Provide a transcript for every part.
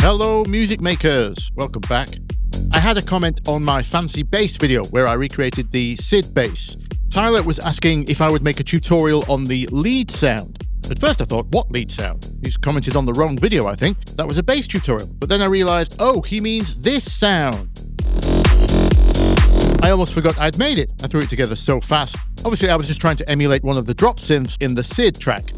Hello music makers, welcome back. I had a comment on my fancy bass video where I recreated the SID bass. Tyler was asking if I would make a tutorial on the lead sound. At first I thought, what lead sound? He's commented on the wrong video, I think. That was a bass tutorial. But then I realized, oh, he means this sound. I almost forgot I'd made it. I threw it together so fast. Obviously I was just trying to emulate one of the drop synths in the SID track.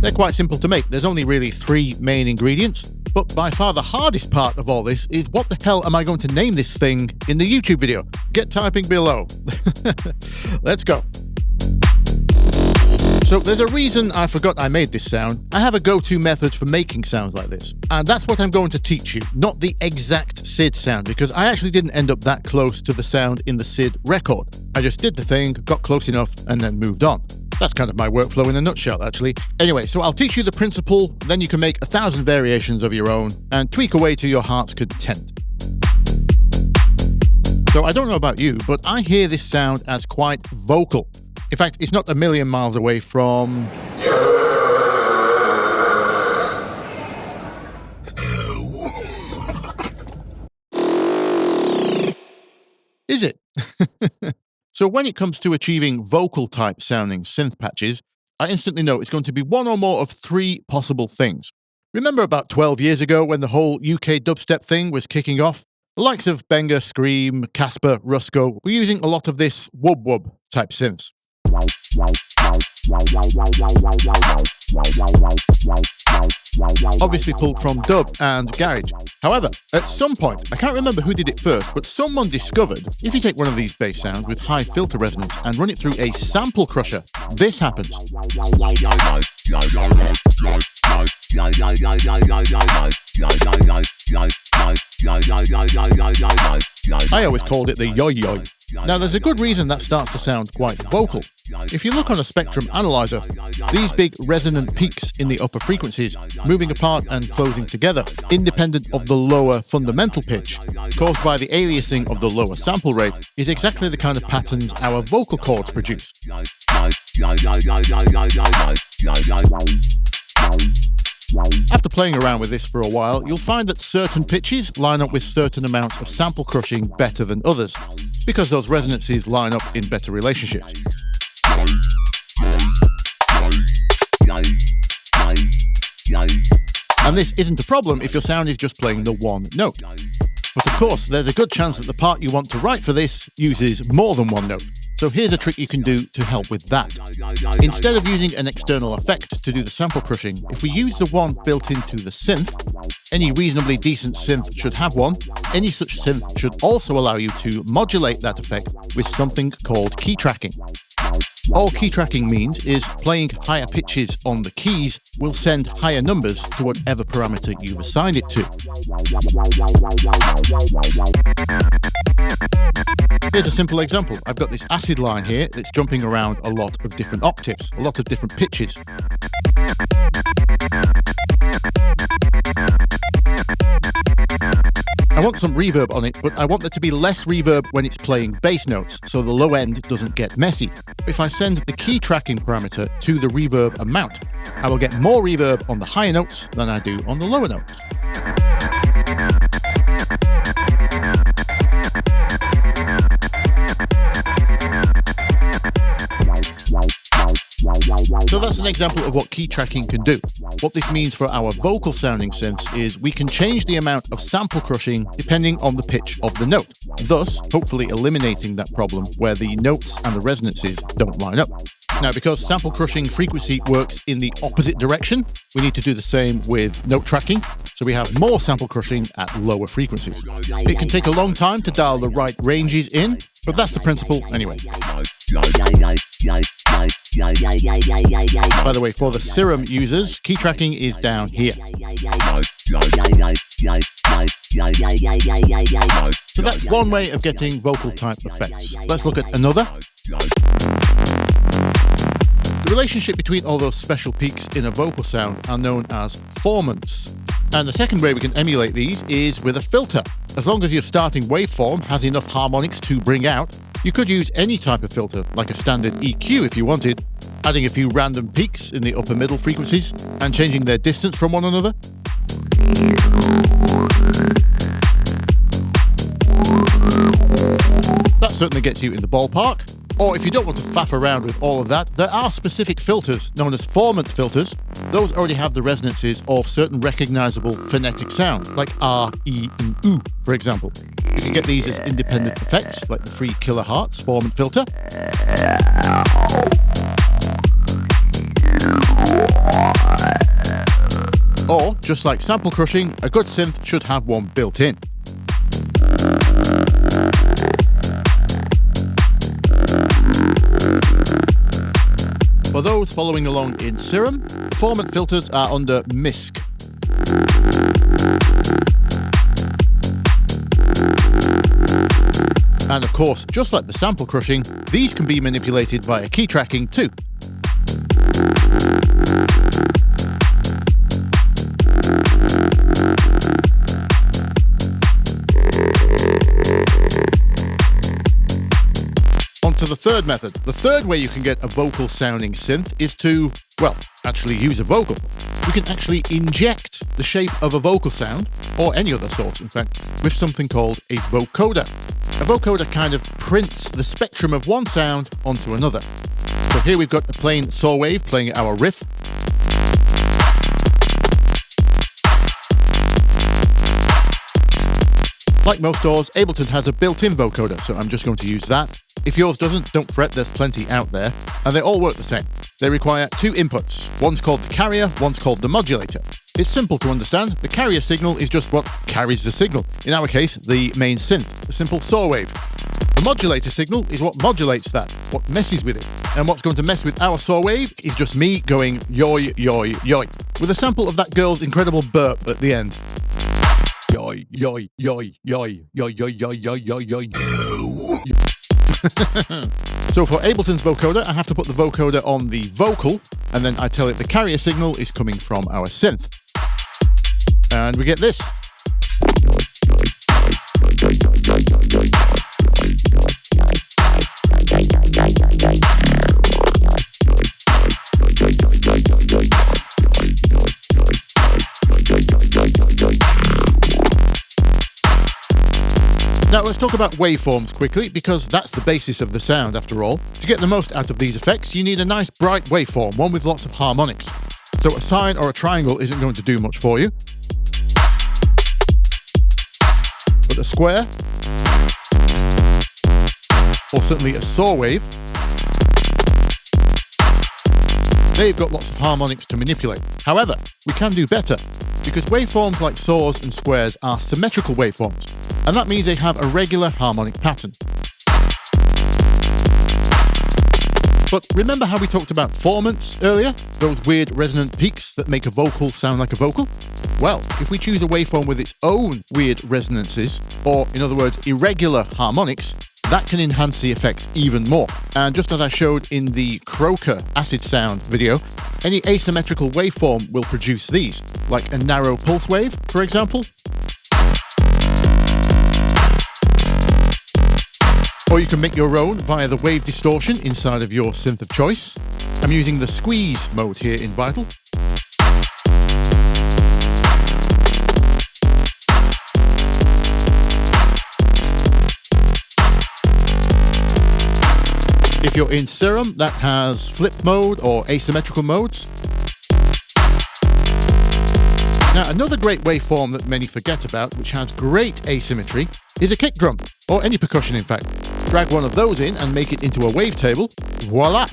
They're quite simple to make. There's only really 3 main ingredients. But by far the hardest part of all this is what the hell am I going to name this thing in the YouTube video? Get typing below. Let's go. So there's a reason I forgot I made this sound. I have a go-to method for making sounds like this. And that's what I'm going to teach you, not the exact SID sound, because I actually didn't end up that close to the sound in the SID record. I just did the thing, got close enough, and then moved on. That's kind of my workflow in a nutshell, actually. Anyway, so I'll teach you the principle, then you can make 1,000 variations of your own and tweak away to your heart's content. So I don't know about you, but I hear this sound as quite vocal. In fact, it's not a million miles away from... Is it? So when it comes to achieving vocal-type sounding synth patches, I instantly know it's going to be one or more of 3 possible things. Remember about 12 years ago when the whole UK dubstep thing was kicking off? The likes of Benga, Scream, Casper, Rusko were using a lot of this wub-wub type synths. Obviously pulled from dub and garage. However, at some point, I can't remember who did it first, but someone discovered if you take one of these bass sounds with high filter resonance and run it through a sample crusher, this happens. I always called it the yoy-yoy. Now there's a good reason that starts to sound quite vocal. If you look on a spectrum analyzer, these big resonant peaks in the upper frequencies, moving apart and closing together, independent of the lower fundamental pitch, caused by the aliasing of the lower sample rate, is exactly the kind of patterns our vocal cords produce. After playing around with this for a while, you'll find that certain pitches line up with certain amounts of sample crushing better than others, because those resonances line up in better relationships. And this isn't a problem if your sound is just playing the one note. But of course, there's a good chance that the part you want to write for this uses more than one note. So here's a trick you can do to help with that. Instead of using an external effect to do the sample crushing, if we use the one built into the synth, any reasonably decent synth should have one, any such synth should also allow you to modulate that effect with something called key tracking. All key tracking means is playing higher pitches on the keys will send higher numbers to whatever parameter you've assigned it to. Here's a simple example. I've got this acid line here that's jumping around a lot of different octaves, a lot of different pitches. I want some reverb on it, but I want there to be less reverb when it's playing bass notes, so the low end doesn't get messy. If I send the key tracking parameter to the reverb amount, I will get more reverb on the higher notes than I do on the lower notes. So that's an example of what key tracking can do. What this means for our vocal sounding synths is we can change the amount of sample crushing depending on the pitch of the note, thus hopefully eliminating that problem where the notes and the resonances don't line up. Now, because sample crushing frequency works in the opposite direction, we need to do the same with note tracking, so we have more sample crushing at lower frequencies. It can take a long time to dial the right ranges in, but that's the principle anyway. By the way, for the Serum users, key tracking is down here. So that's one way of getting vocal type effects. Let's look at another. The relationship between all those special peaks in a vocal sound are known as formants. And the second way we can emulate these is with a filter. As long as your starting waveform has enough harmonics to bring out, you could use any type of filter, like a standard EQ if you wanted, adding a few random peaks in the upper middle frequencies and changing their distance from one another. That certainly gets you in the ballpark. Or if you don't want to faff around with all of that, there are specific filters known as formant filters. Those already have the resonances of certain recognizable phonetic sounds, like R, E, and U, for example. You can get these as independent effects, like the free Kilohertz formant filter. Or, just like sample crushing, a good synth should have one built in. For those following along in Serum, formant filters are under MISC. And of course, just like the sample crushing, these can be manipulated via key tracking too. On to the third method. The third way you can get a vocal sounding synth is to, well, actually use a vocal. We can actually inject the shape of a vocal sound, or any other source in fact, with something called a vocoder. A vocoder kind of prints the spectrum of one sound onto another. So here we've got a plain saw wave playing our riff. Like most DAWs, Ableton has a built-in vocoder, so I'm just going to use that. If yours doesn't, don't fret, there's plenty out there, and they all work the same. They require two inputs. One's called the carrier, one's called the modulator. It's simple to understand. The carrier signal is just what carries the signal. In our case, the main synth, a simple saw wave. The modulator signal is what modulates that, what messes with it. And what's going to mess with our saw wave is just me going yoy, yoy, yoy, with a sample of that girl's incredible burp at the end. Yoy, yoy, yoy, yoy, yoy, yoy, yoy, yoy, yoy, yoy. So for Ableton's vocoder, I have to put the vocoder on the vocal, and then I tell it the carrier signal is coming from our synth. And we get this. Now let's talk about waveforms quickly, because that's the basis of the sound after all. To get the most out of these effects, you need a nice bright waveform, one with lots of harmonics. So a sine or a triangle isn't going to do much for you. But a square, or certainly a saw wave, they've got lots of harmonics to manipulate. However, we can do better, because waveforms like saws and squares are symmetrical waveforms, and that means they have a regular harmonic pattern. But remember how we talked about formants earlier? Those weird resonant peaks that make a vocal sound like a vocal? Well, if we choose a waveform with its own weird resonances, or in other words, irregular harmonics, that can enhance the effect even more. And just as I showed in the Croaker acid sound video, any asymmetrical waveform will produce these, like a narrow pulse wave, for example. Or you can make your own via the wave distortion inside of your synth of choice. I'm using the squeeze mode here in Vital. If you're in Serum, that has flip mode or asymmetrical modes. Now, another great waveform that many forget about, which has great asymmetry, is a kick drum, or any percussion in fact. Drag one of those in and make it into a wavetable. Voila!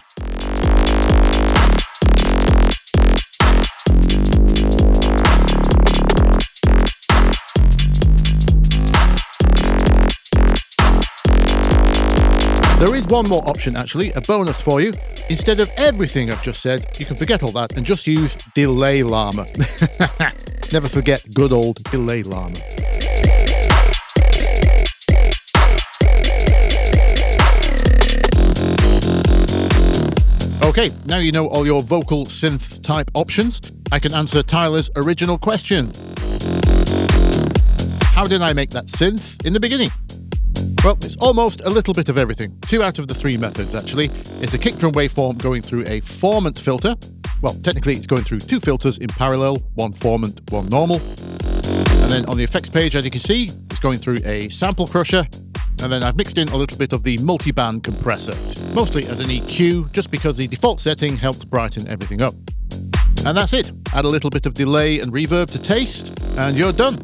There is one more option actually, a bonus for you. Instead of everything I've just said, you can forget all that and just use Delay Llama. Never forget good old Delay Llama. Okay, now you know all your vocal synth type options. I can answer Tyler's original question. How did I make that synth in the beginning? Well, it's almost a little bit of everything. 2 out of the 3 methods, actually. It's a kick drum waveform going through a formant filter. Well, technically it's going through 2 filters in parallel, one formant, one normal. And then on the effects page, as you can see, it's going through a sample crusher. And then I've mixed in a little bit of the multiband compressor, mostly as an EQ, just because the default setting helps brighten everything up. And that's it. Add a little bit of delay and reverb to taste, and you're done.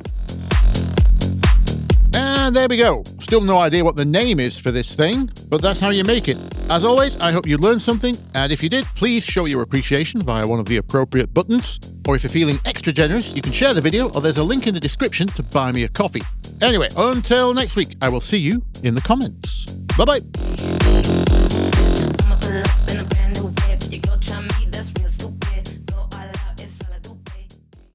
And there we go. Still no idea what the name is for this thing, but that's how you make it. As always, I hope you learned something, and if you did, please show your appreciation via one of the appropriate buttons. Or if you're feeling extra generous, you can share the video, or there's a link in the description to buy me a coffee. Anyway, until next week, I will see you in the comments. Bye-bye.